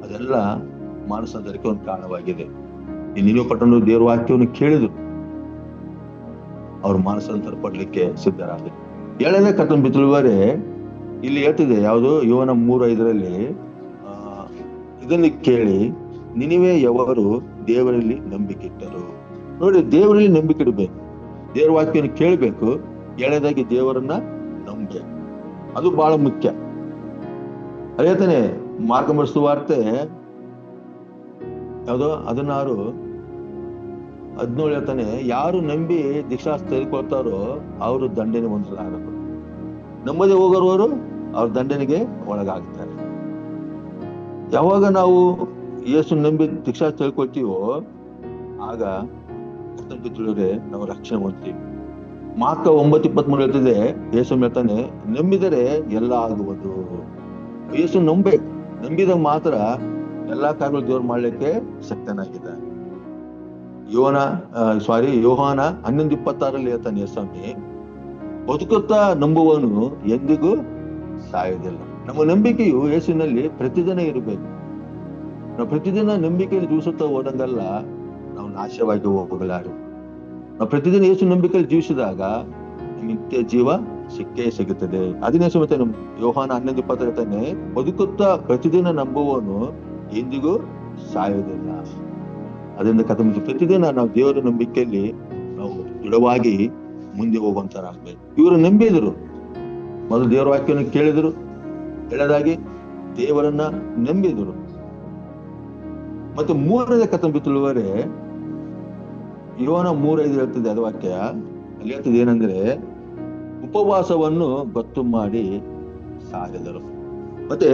ಅದೆಲ್ಲ ಮಾನಸಾಂತರಕ್ಕೆ ಒಂದು ಕಾರಣವಾಗಿದೆ. ಈ ನಿನಿವೆ ಪಟ್ಟಣ ದೇವರ ವಾಕ್ಯವನ್ನು ಕೇಳಿದ್ರು, ಅವ್ರು ಮಾನಸಾಂತರ ಪಡ್ಲಿಕ್ಕೆ ಸಿದ್ಧರಾದರು. 7ನೇ ಕರ್ತನ ಇಲ್ಲಿ ಹೇಳ್ತಿದೆ, ಯಾವುದು ಯೋನ 3:5 ಇದನ್ನು ಕೇಳಿ ನಿನಿವೆಯವರು ದೇವರಲ್ಲಿ ನಂಬಿಕೆ ಇಟ್ಟರು. ನೋಡಿ, ದೇವರಲ್ಲಿ ನಂಬಿಕೆ ಇಡಬೇಕು, ದೇವರ ವಾಕ್ಯನ ಕೇಳಬೇಕು, ಎರಡನೇದಾಗಿ ದೇವರನ್ನ ನಂಬಬೇಕು. ಅದು ಬಹಳ ಮುಖ್ಯ. ಅದೇ ತಾನೆ ಮಾರ್ಗಮರ ಸುವಾರ್ತೆ ಯಾವ್ದೋ 16:17 ಹೇಳ್ತಾನೆ, ಯಾರು ನಂಬಿ ದೀಕ್ಷಾ ತೆಗೆದುಕೊಳ್ತಾರೋ ಅವರು ದಂಡನೆ ಹೊಂದಲಾರರು, ನಂಬದೆ ಹೋಗೋರು ಅವ್ರ ದಂಡನೆಗೆ ಒಳಗಾಗ್ತಾರೆ. ಯಾವಾಗ ನಾವು ಯೇಸು ನಂಬಿ ದೀಕ್ಷಾ ತೆಗೆದುಕೊಳ್ತೀವೋ ಆಗ ತಿಳಿದ್ರೆ ನಾವು ರಕ್ಷಣೆ ಹೊಂದ್ತೀವಿ. ಮಾರ್ಕ 9:23 ಹೇಳ್ತಿದೆ, ಯೇಸು ಹೇಳ್ತಾನೆ, ನಂಬಿದರೆ ಎಲ್ಲ ಆಗುವುದು. ಯೇಸು ನಂಬಬೇಕು, ನಂಬಿದಾಗ ಮಾತ್ರ ಎಲ್ಲಾ ಕಾರ್ಯಗಳು ದೇವ್ರು ಮಾಡ್ಲಿಕ್ಕೆ ಶಕ್ತನಾಗಿದ್ದಾನೆ. ಯೋಹಾನ 11:26 ಹೇಳ್ತಾನೆ ಸ್ವಾಮಿ, ಬದುಕುತ್ತಾ ನಂಬುವವನು ಎಂದಿಗೂ ಸಾಯುವುದಿಲ್ಲ. ನಮ್ಮ ನಂಬಿಕೆಯು ಯೇಸುವಿನಲ್ಲಿ ಪ್ರತಿದಿನ ಇರಬೇಕು. ನಾವು ಪ್ರತಿದಿನ ನಂಬಿಕೆಯಲ್ಲಿ ಜೀವಿಸುತ್ತಾ ಹೋದಂಗಲ್ಲ ನಾವು ನಾಶವಾಗಿ ಹೋಗಲಾರು. ನಾವು ಪ್ರತಿದಿನ ಯೇಸು ನಂಬಿಕೆಯಲ್ಲಿ ಜೀವಿಸಿದಾಗ ನಿತ್ಯ ಜೀವ ಸಿಕ್ಕೇ ಸಿಗುತ್ತದೆ. ಅದನ್ನೇ ಹೇಳ್ತಾನೆ ಯೋಹಾನ 11:26 ಹೇಳ್ತಾನೆ, ಬದುಕುತ್ತಾ ಪ್ರತಿದಿನ ನಂಬುವವನು ಎಂದಿಗೂ ಸಾಯುವುದಿಲ್ಲ. ಅದರಿಂದ ಪ್ರತಿದಿನ ನಾವು ದೇವರ ನಂಬಿಕೆಯಲ್ಲಿ ನಾವು ದೃಢವಾಗಿ ಮುಂದೆ ಹೋಗುವಂತರಾಗ್ಬೇಕು. ಇವರು ನಂಬಿದ್ರು, ಮೊದಲು ದೇವರ ವಾಕ್ಯವನ್ನು ಕೇಳಿದ್ರು, ಎರಡನೇದಾಗಿ ದೇವರನ್ನ ನಂಬಿದ್ರು. ಮತ್ತೆ ಮೂರನೇ ಕಥೆ ಯೋಹಾನ 3:5 ಹೇಳ್ತದೆ ಅದು ವಾಕ್ಯ. ಅಲ್ಲಿ ಹೇಳ್ತದೆ ಏನಂದ್ರೆ, ಉಪವಾಸವನ್ನು ಗೊತ್ತು ಮಾಡಿ ಸಾರಿದರು. ಮತ್ತೆ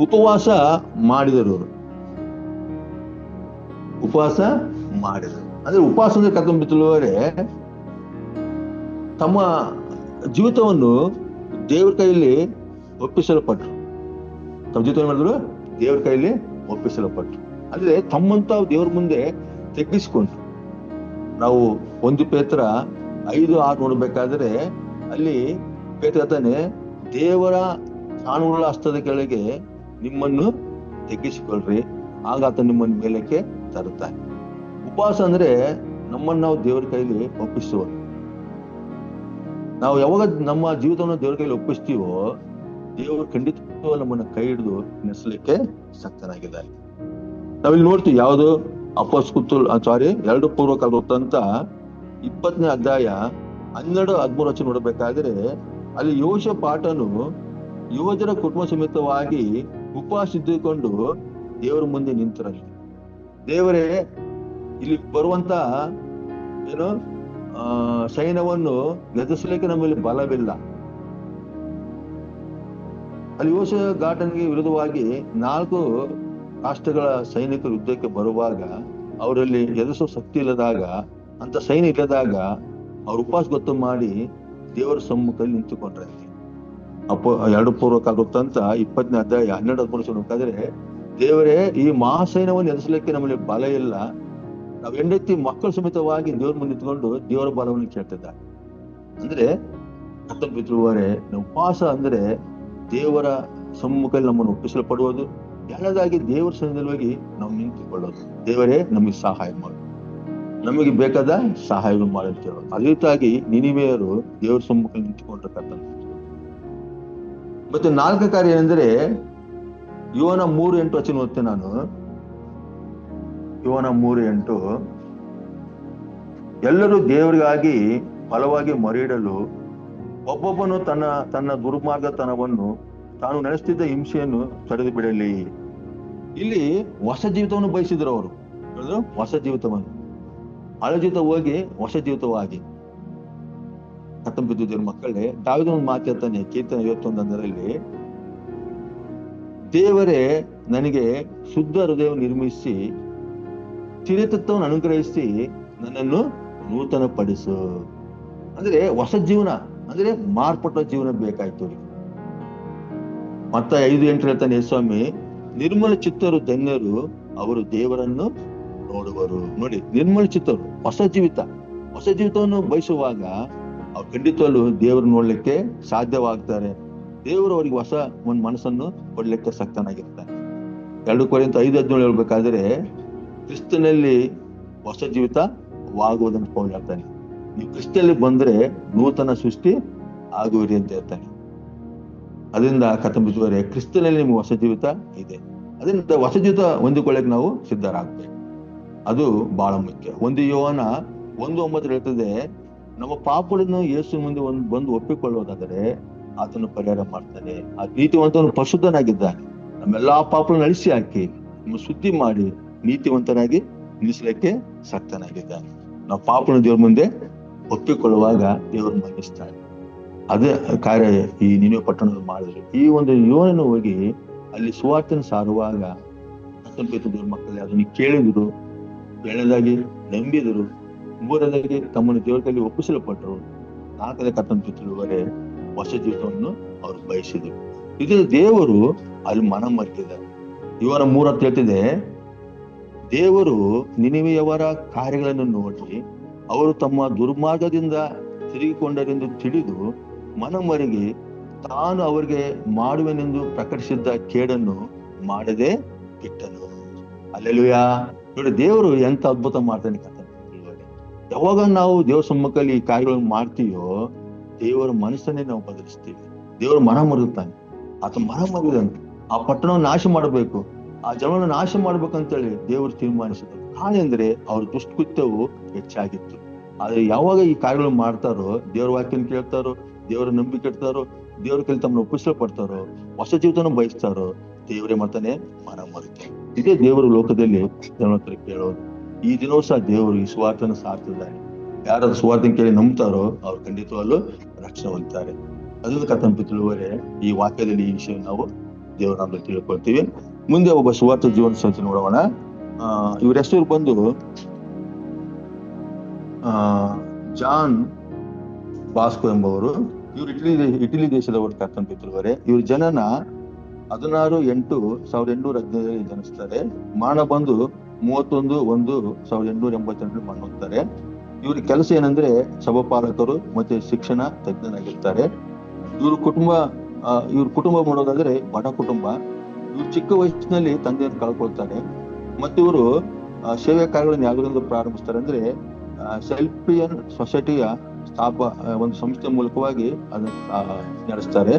ಉಪವಾಸ ಮಾಡಿದರು. ಉಪವಾಸ ಮಾಡಿದರು ಅಂದ್ರೆ ಉಪವಾಸ ಅಂದ್ರೆ ಕಥೆ ತಮ್ಮ ಜೀವಿತವನ್ನು ದೇವ್ರ ಕೈಯಲ್ಲಿ ಒಪ್ಪಿಸಲ್ಪಟ್ರು. ತಮ್ಮ ಜೀವಿತ ಮಾಡಿದ್ರು, ದೇವ್ರ ಕೈಯಲ್ಲಿ ಒಪ್ಪಿಸಲ್ಪಟ್ರು. ಅಂದ್ರೆ ತಮ್ಮಂತ ದೇವ್ರ ಮುಂದೆ ತೆಗ್ಗಿಸ್ಕೊಂಡ್ರು. ನಾವು 1 ಪೇತ್ರ 5:6 ನೋಡ್ಬೇಕಾದ್ರೆ ಅಲ್ಲಿ ಪೇತ್ರ ಹೇಳ್ತಾನೆ, ದೇವರ ಕಾನೂನುಗಳ ಹಸ್ತದ ಕೆಳಗೆ ನಿಮ್ಮನ್ನು ತೆಗ್ಗಿಸಿಕೊಳ್ರಿ, ಆಗ ಆತ ನಿಮ್ಮನ್ನು ಮೇಲಕ್ಕೆ ತರುತ್ತಾನೆ. ಉಪವಾಸ ಅಂದ್ರೆ ನಮ್ಮನ್ನು ನಾವು ದೇವರ ಕೈಲಿ ಒಪ್ಪಿಸುವ. ನಾವು ಯಾವಾಗ ನಮ್ಮ ಜೀವಿತವನ್ನು ದೇವರ ಕೈಲಿ ಒಪ್ಪಿಸ್ತೀವೋ ದೇವರು ಖಂಡಿತ ನಮ್ಮನ್ನ ಕೈ ಹಿಡಿದು ನಡೆಸಲಿಕ್ಕೆ ಶಕ್ತನಾಗಿದ್ದಾರೆ. ನಾವಿಲ್ಲಿ ನೋಡ್ತೀವಿ, ಯಾವುದು ಅಪೊಸ್ತಲರು 2 ಪೂರ್ವಕಾಲವೃತ್ತಾಂತ 20ನೇ ಅಧ್ಯಾಯ 12-13 ನೋಡ್ಬೇಕಾದ್ರೆ ಅಲ್ಲಿ ಯೋಷಾಫಾಟನು ಯೋಧರ ಕುಟುಂಬ ಸಮೇತವಾಗಿ ಉಪವಾಸ ಇದ್ದುಕೊಂಡು ದೇವರ ಮುಂದೆ ನಿಂತರಲ್ಲಿ, ದೇವರೇ ಇಲ್ಲಿ ಬರುವಂತ ಸೈನ್ಯವನ್ನು ಎದುರಿಸಲಿಕ್ಕೆ ನಮ್ಮಲ್ಲಿ ಬಲವಿಲ್ಲ. ಅಲ್ಲಿ ಯೋಷಾಫಾಟನಿಗೆ ವಿರುದ್ಧವಾಗಿ 4 ರಾಷ್ಟ್ರಗಳ ಸೈನಿಕರು ಯುದ್ಧಕ್ಕೆ ಬರುವಾಗ ಅವರಲ್ಲಿ ಎದುರಿಸೋ ಶಕ್ತಿ ಇಲ್ಲದಾಗ, ಅಂತ ಸೈನ್ಯ ಇಲ್ಲದಾಗ ಅವ್ರು ಉಪವಾಸ ಗೊತ್ತು ಮಾಡಿ ದೇವರ ಸಮ್ಮುಖದಲ್ಲಿ ನಿಂತುಕೊಂಡ್ರೆ. 2 ಪೂರ್ವಕಾಲವೃತ್ತಾಂತ 20ನೇ ಅಧ್ಯಾಯ 12-13 ನೋಡ್ಬೇಕಾದ್ರೆ, ದೇವರೇ ಈ ಮಹಾಸೈನ್ಯವನ್ನು ಎದುರಿಸಲಿಕ್ಕೆ ನಮ್ಮಲ್ಲಿ ಬಲ ಇಲ್ಲ, ನಾವು ಹೆಂಡತಿ ಮಕ್ಕಳು ಸಮೇತವಾಗಿ ದೇವ್ರ ಮುಂದೆ ನಿಂತ್ಕೊಂಡು ದೇವರ ಬಲವನ್ನು ಕೇಳ್ತಿದ್ದಾರೆ. ಅಂದ್ರೆ ಉಪವಾಸ ಅಂದ್ರೆ ದೇವರ ಸಮ್ಮುಖದಲ್ಲಿ ನಮ್ಮನ್ನು ಒಪ್ಪಿಸಲ್ಪಡುವುದು, ಎರಡನೇದಾಗಿ ದೇವರ ಸನ್ನಿಧಿಯಲ್ಲಿ ಹೋಗಿ ನಾವು ನಿಂತುಕೊಳ್ಳೋದು, ದೇವರೇ ನಮಗೆ ಸಹಾಯ ಮಾಡು, ನಮಗೆ ಬೇಕಾದ ಸಹಾಯ ಮಾಡಿ ಹೇಳೋದು. ಅದೇ ರೀತಿಯಾಗಿ ನಿನಿವೆಯರು ದೇವರ ಸಮ್ಮುಖದಲ್ಲಿ ನಿಂತುಕೊಂಡಿರ್ತಕ್ಕಂಥ. ಮತ್ತೆ 4ನೇ ಕಾರ್ಯ ಏನೆಂದರೆ, ಯೋಹಾನ 3:8 ಓದ್ತೇನೆ ನಾನು. ಯೋಹಾನ 3:8, ಎಲ್ಲರೂ ದೇವರಿಗಾಗಿ ಫಲವಾಗಿ ಮೊರೆಯಿಡಲು ಒಬ್ಬೊಬ್ಬನು ತನ್ನ ದುರ್ಮಾರ್ಗತನವನ್ನು ತಾನು ನಡೆಸ್ತಿದ್ದ ಹಿಂಸೆಯನ್ನು ತಡೆದು ಬಿಡಲಿ. ಇಲ್ಲಿ ಹೊಸ ಜೀವಿತವನ್ನು ಬಯಸಿದ್ರು ಅವರು, ಹೊಸ ಜೀವಿತವನ್ನು, ಹಳೆ ಜೀವಿತ ಹೋಗಿ ಹೊಸ ಜೀವಿತವಾಗಿ ದೇವ್ರ ಮಕ್ಕಳೇ. ದಾವೀದನ ಒಂದು ಮಾತು ಹೇಳ್ತಾನೆ, ಕೀರ್ತನೆ 51:1, ದೇವರೇ ನನಗೆ ಶುದ್ಧ ಹೃದಯವನ್ನು ನಿರ್ಮಿಸಿ ಸ್ಥಿರತತ್ವವನ್ನು ಅನುಗ್ರಹಿಸಿ ನನ್ನನ್ನು ನೂತನ ಪಡಿಸು. ಅಂದ್ರೆ ಹೊಸ ಜೀವನ, ಅಂದ್ರೆ ಮಾರ್ಪಟ್ಟ ಜೀವನ ಬೇಕಾಯ್ತು. ಮತ್ತೆ 5:8 ಹೇಳ್ತಾನೆ ಸ್ವಾಮಿ, ನಿರ್ಮಲ ಚಿತ್ತರು ಧನ್ಯರು, ಅವರು ದೇವರನ್ನು ನೋಡುವರು. ನೋಡಿ, ನಿರ್ಮಲ ಚಿತ್ತರು, ಹೊಸ ಜೀವಿತವನ್ನು ಬಯಸುವಾಗ ಅವ್ರು ಖಂಡಿತವಲ್ಲೂ ದೇವರು ನೋಡ್ಲಿಕ್ಕೆ ಸಾಧ್ಯವಾಗ್ತಾರೆ. ದೇವರು ಅವ್ರಿಗೆ ಹೊಸ ಒಂದು ಮನಸ್ಸನ್ನು ಕೊಡ್ಲಿಕ್ಕೆ ಶಕ್ತನಾಗಿರ್ತಾನೆ. 2 ಕೊರಿಂಥ 5:17 ಹೇಳ್ಬೇಕಾದ್ರೆ, ಕ್ರಿಸ್ತನಲ್ಲಿ ಹೊಸ ಜೀವಿತವಾಗುವುದನ್ನು ಪೌಲ ಹೇಳ್ತಾನೆ. ನೀವು ಕ್ರಿಸ್ತನಲ್ಲಿ ಬಂದ್ರೆ ನೂತನ ಸೃಷ್ಟಿ ಆಗುವಿರಿ ಅಂತ ಹೇಳ್ತಾನೆ. ಅದರಿಂದ ಕ್ರಿಸ್ತನಲ್ಲಿ ನಿಮ್ಗೆ ಹೊಸ ಜೀವಿತ ಇದೆ. ಅದರಿಂದ ಹೊಸ ಜೀವಿತ ಹೊಂದಿಕೊಳ್ಳಕ್ಕೆ ನಾವು ಸಿದ್ಧರಾಗ್ಬೇಕು. ಅದು ಬಹಳ ಮುಖ್ಯ. 1 ಯೋಹಾನ 1:9 ಹೇಳ್ತದೆ, ನಮ್ಮ ಪಾಪಗಳನ್ನು ಯೇಸು ಮುಂದೆ ಬಂದು ಒಪ್ಪಿಕೊಳ್ಳೋದಾದರೆ ಆತನು ಪರಿಹಾರ ಮಾಡ್ತಾನೆ. ಆ ನೀತಿವಂತನು ಪರಿಶುದ್ಧನಾಗಿದ್ದಾನೆ. ನಮ್ಮೆಲ್ಲಾ ಪಾಪಗಳನ್ನು ಅಳಿಸಿ ಹಾಕಿ ನಮ್ಮ ಶುದ್ಧಿ ಮಾಡಿ ನೀತಿವಂತನಾಗಿ ನಿಲ್ಲಿಸಲಿಕ್ಕೆ ಶಕ್ತನಾಗಿದ್ದಾನೆ. ನಾವು ಪಾಪಗಳನ್ನು ದೇವ್ರ ಮುಂದೆ ಒಪ್ಪಿಕೊಳ್ಳುವಾಗ ದೇವರು ಮನ್ನಿಸ್ತಾನೆ. ಅದೇ ಕಾರ್ಯ ಈ ನಿನೆವೆ ಪಟ್ಟಣದಲ್ಲಿ ಮಾಡಿದ್ರು. ಈ ಒಂದು ಯೋಹನನ್ನು ಹೋಗಿ ಅಲ್ಲಿ ಸುವಾರ್ತೆಯನ್ನು ಸಾರುವಾಗ ದೇವ್ರ ಮಕ್ಕಳೇ ಅದನ್ನು ಕೇಳಿದ್ರು, ಎರಡನೇದಾಗಿ ನಂಬಿದರು, ಮೂರನೇದಾಗಿ ತಮ್ಮನ್ನು ದೇವರ ಕೈಲಿ ಒಪ್ಪಿಸಲ್ಪಟ್ಟರು, 4ನೇ ಕರ್ತನ ತಿಳುವರೆ ಹೊಸ ಜೀವಿತವನ್ನು ಅವರು ಬಯಸಿದರು. ಇದು ದೇವರು ಅಲ್ಲಿ ಮನ ಮರೆತಿದ್ದಾರೆ. ಇವರ 3 ಹೇಳ್ತಿದೆ, ದೇವರು ನಿನೆವೆಯವರ ಕಾರ್ಯಗಳನ್ನು ನೋಡಿ ಅವರು ತಮ್ಮ ದುರ್ಮಾರ್ಗದಿಂದ ತಿರುಗಿಕೊಂಡರೆಂದು ತಿಳಿದು ಮನಮರಿಗೆ ತಾನು ಅವರಿಗೆ ಮಾಡುವೆನೆಂದು ಪ್ರಕಟಿಸಿದ್ದ ಕೇಡನ್ನು ಮಾಡದೆ ಬಿಟ್ಟನು. ಅಲ್ಲೆಲೂಯಾ. ನೋಡಿ, ದೇವರು ಎಂತ ಅದ್ಭುತ ಮಾಡ್ತಾನೆ. ಯಾವಾಗ ನಾವು ದೇವ್ರ ಸಮ್ಮುಖದಲ್ಲಿ ಈ ಕಾರ್ಯಗಳನ್ನು ಮಾಡ್ತೀವೋ ದೇವರ ಮನಸ್ಸನ್ನೇ ನಾವು ಬದಲಿಸ್ತೀವಿ. ದೇವರು ಮನ ಮರುತ್ತಾನೆ. ಆತ ಮನ ಮರಿದಂತ ಆ ಪಟ್ಟಣವನ್ನು ನಾಶ ಮಾಡಬೇಕು, ಆ ಜನವನ್ನು ನಾಶ ಮಾಡ್ಬೇಕಂತೇಳಿ ದೇವರು ತೀರ್ಮಾನಿಸಿದರು. ಕಾರಣ ಅಂದ್ರೆ ಅವ್ರ ದುಷ್ಕೃತ್ಯವು ಹೆಚ್ಚಾಗಿತ್ತು. ಆದ್ರೆ ಯಾವಾಗ ಈ ಕಾರ್ಯಗಳು ಮಾಡ್ತಾರೋ, ದೇವರ ವಾಕ್ಯನ ಕೇಳ್ತಾರೋ, ದೇವರ ನಂಬಿಕೆ ಇಡ್ತಾರೋ, ದೇವರ ಕೈಲಿ ತಮ್ಮನ್ನು ಒಪ್ಪಿಸಲ್ಪಡ್ತಾರೋ, ಹೊಸ ಜೀವಿತನ ಬಯಸ್ತಾರೋ, ದೇವರೇ ಮಾಡ್ತಾನೆ, ಮನ ಮರುತ್ತಾನೆ. ಇದೇ ದೇವರು ಲೋಕದಲ್ಲಿ ಜನರ ಹತ್ರ ಕೇಳೋದು. ಈ ದಿನವೂ ಸಹ ದೇವರು ಈ ಸುವಾರ್ತೆಯನ್ನು ಸಾರ್ತಿದ್ದಾರೆ. ಯಾರು ಸುವಾರ್ತೆಯನ್ನು ಕೇಳಿ ನಂಬ್ತಾರೋ ಅವ್ರು ಖಂಡಿತವಾಗ್ಲೂ ರಕ್ಷಣೆ ಹೊಂದ್ತಾರೆ. ಅದನ್ನು ಕರ್ತನ ತಿಳುವರೆ ಈ ವಾಕ್ಯದಲ್ಲಿ ಈ ವಿಷಯ ನಾವು ದೇವರ ನಾಮದಲ್ಲಿ ತಿಳ್ಕೊಳ್ತೀವಿ. ಮುಂದೆ ಒಬ್ಬ ಸುವಾರ್ಥ ಜೀವನ ಸಾಥಿ ನೋಡೋಣ. ಇವ್ರ ಹೆಸರು ಬಂದು ಜಾನ್ ಬಾಸ್ಕೋ ಎಂಬವರು. ಇವರು ಇಟಲಿ ದೇಶದವರು. ಕರ್ತನ ತಿಳುವರೆ ಇವ್ರ ಜನನ 16/8/1815 ಜನಿಸ್ತಾರೆ. ಮರಣ ಬಂದು 31/1/1888 ಮರಣ ಹೊಂದ್ತಾರೆ. ಇವ್ರ ಕೆಲಸ ಏನಂದ್ರೆ ಸಭಾಪಾಲಕರು ಮತ್ತೆ ಶಿಕ್ಷಣ ತಜ್ಞನಾಗಿರ್ತಾರೆ. ಇವ್ರ ಕುಟುಂಬ ಮಾಡೋದಾದ್ರೆ ಬಡ ಕುಟುಂಬ. ಇವ್ರು ಚಿಕ್ಕ ವಯಸ್ಸಿನಲ್ಲಿ ತಂದೆಯನ್ನು ಕಳ್ಕೊಳ್ತಾರೆ. ಮತ್ತೆ ಇವರು ಸೇವೆ ಕಾರ್ಯಗಳನ್ನು ಯಾವುದರಿಂದ ಪ್ರಾರಂಭಿಸ್ತಾರೆ ಅಂದ್ರೆ ಸೆಲ್ಪಿಯನ್ ಸೊಸೈಟಿಯ ಒಂದು ಸಂಸ್ಥೆ ಮೂಲಕವಾಗಿ ಅದನ್ನ ನಡೆಸ್ತಾರೆ.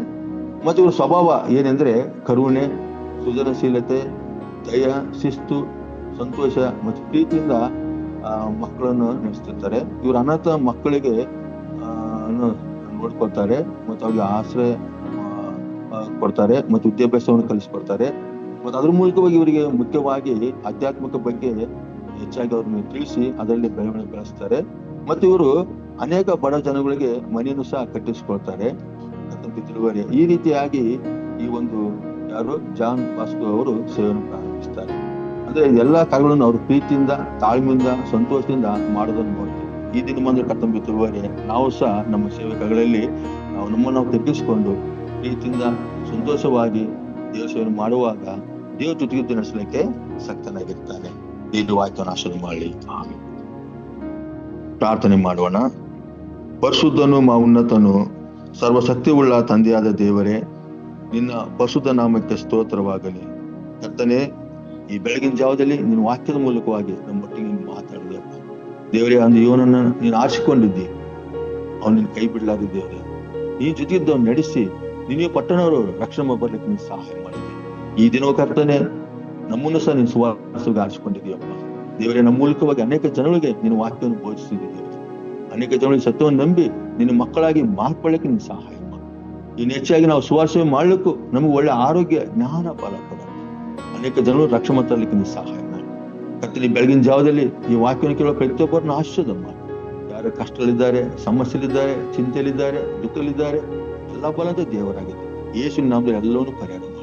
ಮತ್ತೆ ಇವ್ರ ಸ್ವಭಾವ ಏನೆಂದ್ರೆ ಕರುಣೆ, ಸೃಜನಶೀಲತೆ, ದಯ, ಶಿಸ್ತು, ಸಂತೋಷ ಮತ್ತು ಪ್ರೀತಿಯಿಂದ ಮಕ್ಕಳನ್ನು ನಡೆಸ್ತಿರ್ತಾರೆ. ಇವ್ರ ಅನಾಥ ಮಕ್ಕಳಿಗೆ ನೋಡ್ಕೊಳ್ತಾರೆ ಮತ್ತು ಅವ್ರಿಗೆ ಆಶ್ರಯ ಕೊಡ್ತಾರೆ ಮತ್ತು ವಿದ್ಯಾಭ್ಯಾಸವನ್ನು ಕಲಿಸ್ಕೊಡ್ತಾರೆ. ಮತ್ತು ಅದ್ರ ಮೂಲಕವಾಗಿ ಇವರಿಗೆ ಮುಖ್ಯವಾಗಿ ಆಧ್ಯಾತ್ಮಿಕ ಬಗ್ಗೆ ಹೆಚ್ಚಾಗಿ ಅವ್ರನ್ನ ತಿಳಿಸಿ ಅದರಲ್ಲಿ ಬೆಳವಣಿಗೆ ಬೆಳೆಸ್ತಾರೆ. ಮತ್ತು ಇವರು ಅನೇಕ ಬಡ ಜನಗಳಿಗೆ ಮನೆಯನ್ನು ಸಹ ಕಟ್ಟಿಸಿಕೊಳ್ತಾರೆ. ತಿಳುವರೆ ಈ ರೀತಿಯಾಗಿ ಈ ಒಂದು ಜಾನ್ ಬಾಸ್ಕೋ ಅವರು ಸೇವೆಯನ್ನು ಪ್ರಾರಂಭಿಸ್ತಾರೆ. ಅಂದ್ರೆ ಎಲ್ಲಾ ಕಾರ್ಯಗಳನ್ನು ಅವರು ಪ್ರೀತಿಯಿಂದ, ತಾಳ್ಮೆಯಿಂದ, ಸಂತೋಷದಿಂದ ಮಾಡೋದನ್ನು ನೋಡ್ತೀವಿ. ಈ ದಿನ ಬಂದ್ರೆ ಕರ್ತನ ತಿಳುವರೆ ನಾವು ಸಹ ನಮ್ಮ ಸೇವೆ ಕಾರ್ಯಗಳಲ್ಲಿ ನಾವು ತಗ್ಗಿಸಿಕೊಂಡು ಪ್ರೀತಿಯಿಂದ ಸಂತೋಷವಾಗಿ ದೇವ ಸೇವೆ ಮಾಡುವಾಗ ದೇವ ಜೊತೆಗೆ ನಡೆಸಲಿಕ್ಕೆ ಶಕ್ತನಾಗಿರ್ತಾನೆ. ಇದು ವಾಕ್ಯವನ್ನು ಆಶೀರ್ವಾದ ಮಾಡಲಿ. ಆಮೆನ್. ಪ್ರಾರ್ಥನೆ ಮಾಡೋಣ. ಪರಿಶುದ್ಧನು ಉನ್ನತನು ಸರ್ವಶಕ್ತಿಯುಳ್ಳ ತಂದೆಯಾದ ದೇವರೇ, ನಿನ್ನ ಪರಿಶುದ್ಧ ನಾಮಕ್ಕೆ ಸ್ತೋತ್ರವಾಗಲಿ. ಕರ್ತನೇ, ಈ ಬೆಳಗಿನ ಜಾವದಲ್ಲಿ ನಿನ್ನ ವಾಕ್ಯದ ಮೂಲಕವಾಗಿ ನಮ್ಮೊಟ್ಟಿಗೆ ನೀನು ಮಾತಾಡಿದೆಯಪ್ಪ ದೇವರೇ. ಅಂದು ಇವನನ್ನ ನೀನು ಆರಿಸಿಕೊಂಡಿದ್ದಿ, ಅವ್ನು ನಿನ್ನ ಕೈ ಬಿಡ್ಲಾರಿ ದೇವರೇ. ನೀನ್ ಜೊತೆಗಿದ್ದವ್ನು ನಡೆಸಿ ನಿನ್ನ ಪಟ್ಟಣವರು ರಕ್ಷಣೆ ಬರ್ಲಿಕ್ಕೆ ನೀನು ಸಹಾಯ ಮಾಡಿದೆ. ಈ ದಿನವೂ ಕರ್ತನೆ ನಮ್ಮನ್ನು ಸಹ ನೀನು ಸುವಾರ್ತೆಗೆ ಆರಿಸಿಕೊಂಡಿದೀಯಪ್ಪ ದೇವರೇ. ನಮ್ಮ ಮೂಲಕವಾಗಿ ಅನೇಕ ಜನಗಳಿಗೆ ನೀನು ವಾಕ್ಯವನ್ನು ಬೋಧಿಸಿದ್ದೀವಿ. ಅನೇಕ ಜನಗಳಿಗೆ ಸತ್ಯವನ್ನು ನಂಬಿ ನಿನ್ನ ಮಕ್ಕಳಾಗಿ ಮಾರ್ಪಡಲಿಕ್ಕೆ ನೀನು ಸಹಾಯ ಮಾಡು. ಇನ್ನು ಹೆಚ್ಚಾಗಿ ನಾವು ಸುವಾರ್ತೆ ಮಾಡ್ಲಿಕ್ಕೂ ನಮ್ಗೆ ಒಳ್ಳೆ ಆರೋಗ್ಯ, ಜ್ಞಾನ, ಫಲ ಕೊಡ. ಅನೇಕ ಜನರು ರಕ್ಷಣೆ ತರಲಿಕ್ಕೆ ನೀನು ಸಹಾಯ ಮಾಡಿ. ಕರ್ತನೆ, ಬೆಳಗಿನ ಜಾವದಲ್ಲಿ ಈ ವಾಕ್ಯವನ್ನು ಕೇಳುವ ಪ್ರತಿಯೊಬ್ಬರನ್ನು ಆಶೀರ್ವಾದ ಮಾಡಿ. ಯಾರು ಕಷ್ಟದಲ್ಲಿದ್ದಾರೆ, ಸಮಸ್ಯೆಲಿದ್ದಾರೆ, ಚಿಂತೆಯಲ್ಲಿದ್ದಾರೆ, ದುಃಖದಲ್ಲಿದ್ದಾರೆ, ಎಲ್ಲ ಬಲದ ದೇವರಾಗಿದೆ. ಯೇಸುವಿನ ನಾಮದಲ್ಲಿ ಎಲ್ಲವನ್ನೂ ಪರಿಹಾರ ಮಾಡಿ.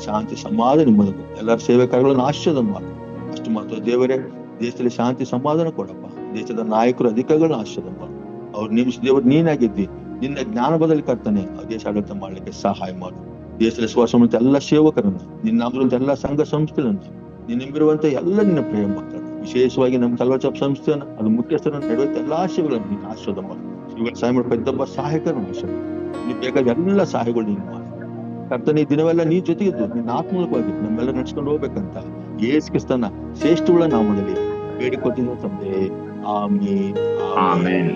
ಶಾಂತಿ ಸಮಾಧಾನ ನಿಮ್ಮದು. ಎಲ್ಲರ ಸೇವೆ ಕಾರ್ಯಗಳನ್ನು ಆಶೀರ್ವಾದ ಮಾಡಿ. ಅಷ್ಟು ಮಾತ್ರ ದೇವರೇ, ದೇಶದಲ್ಲಿ ಶಾಂತಿ ಸಮಾಧಾನ ಕೊಡಪ್ಪ. ದೇಶದ ನಾಯಕರು, ಅಧಿಕಾರಿಗಳನ್ನ ಆಶೀರ್ವಾದ ಮಾಡು. ಅವ್ರು ನೇಮಿಸಿದ ದೇವರು ನೀನಾಗಿದ್ದಿ. ನಿನ್ನ ಜ್ಞಾನ ಬದಲಿ ಕರ್ತನೆ ಆ ದೇಶ ಆಡಳಿತ ಮಾಡ್ಲಿಕ್ಕೆ ಸಹಾಯ ಮಾಡು. ದೇಶದಲ್ಲಿ ಸ್ವಾಸ ಎಲ್ಲ ಸೇವಕರನ್ನ, ನಿನ್ನ ನಾಮದಂತ ಎಲ್ಲ ಸಂಘ ಸಂಸ್ಥೆಗಳನ್ನ, ನೀನು ನಂಬಿರುವಂತ ಎಲ್ಲ ನಿನ್ನ ಪ್ರೇಮ ಭಕ್ತರನ್ನ, ವಿಶೇಷವಾಗಿ ನಮ್ಮ ಕಲ್ವಚಾಪ್ ಸಂಸ್ಥೆಯನ್ನ, ಅದು ಮುಖ್ಯಸ್ಥರನ್ನು ನಡೆಯುವಂತ ಎಲ್ಲಾ ಸೇವೆಗಳನ್ನು ನೀನು ಆಶೀರ್ವಾದ ಮಾಡು. ಇವುಗಳ ಸಹಾಯ ಮಾಡಿ ಪ್ರತಿಯೊಬ್ಬ ಸಹಾಯಕರನ್ನು ಆಶೀರ್ವಾದ. ನೀನು ಬೇಕಾದ ಎಲ್ಲ ಸಹಾಯಗಳು ನೀನು ಮಾಡಿ. ಕರ್ತನೆ, ಈ ದಿನವೆಲ್ಲ ನೀ ಜೊತೆಗಿದ್ದು ನಿನ್ನ ಆತ್ಮೂಲಕವಾಗಿ ನಮ್ಮೆಲ್ಲ ನಡ್ಸ್ಕೊಂಡು ಹೋಗ್ಬೇಕಂತ ಯೇಸು ಕ್ರಿಸ್ತನ ಶ್ರೇಷ್ಠವುಳ್ಳ ನಾಮದಲ್ಲಿ ಬೇಡಿಕೊಳ್ತೀನಿ ತಂದೆ. ಆಮೆನ್.